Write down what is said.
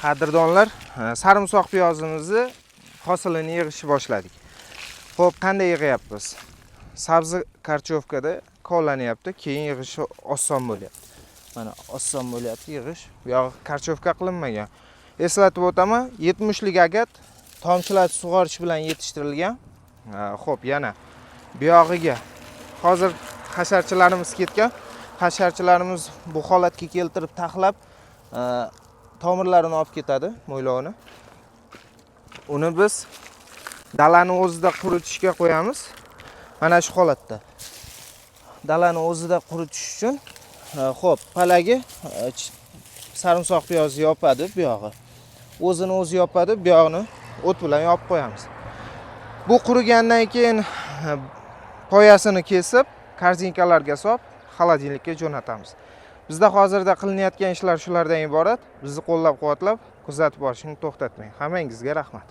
Qadrdonlar, sarimsoq piyozimizni hosilini yig'ishni boshladik. Xo'p, qanday yig'yapmiz? Sabzi karchofkada kovlanyapti, keyin yig'ishi oson bo'lyapti. Mana oson bo'lyapti yig'ish. Bu yoq karchofka qilinmagan. Eslatib o'taman, 70 lik agat tomchilatib sug'orish bilan yetishtirilgan. Xo'p, yana bu yog'iga hozir hasharchilarimiz ketgan. Hasharchilarimiz bu holatga keltirib taxlab tomirlarini olib ketadi, mo'ylovini. Uni biz dalani o'zida quritishga qo'yamiz. Mana shu holatda. Dalani o'zida quritish uchun, xo'p, palagi sarimsoq piyozni yopadi bu yog'i. O'zini o'zi yopadi, bu yog'ini o't bilan yopib qo'yamiz. Bu qurigandan keyin poyasini kesib, korzinkalarga solib, xolodilnikka jo'natamiz. Bizda hozirda qilinayotgan ishlar shulardan iborat. Bizni qo'llab-quvvatlab, kuzatib borishni to'xtatmang. Hammangizga rahmat.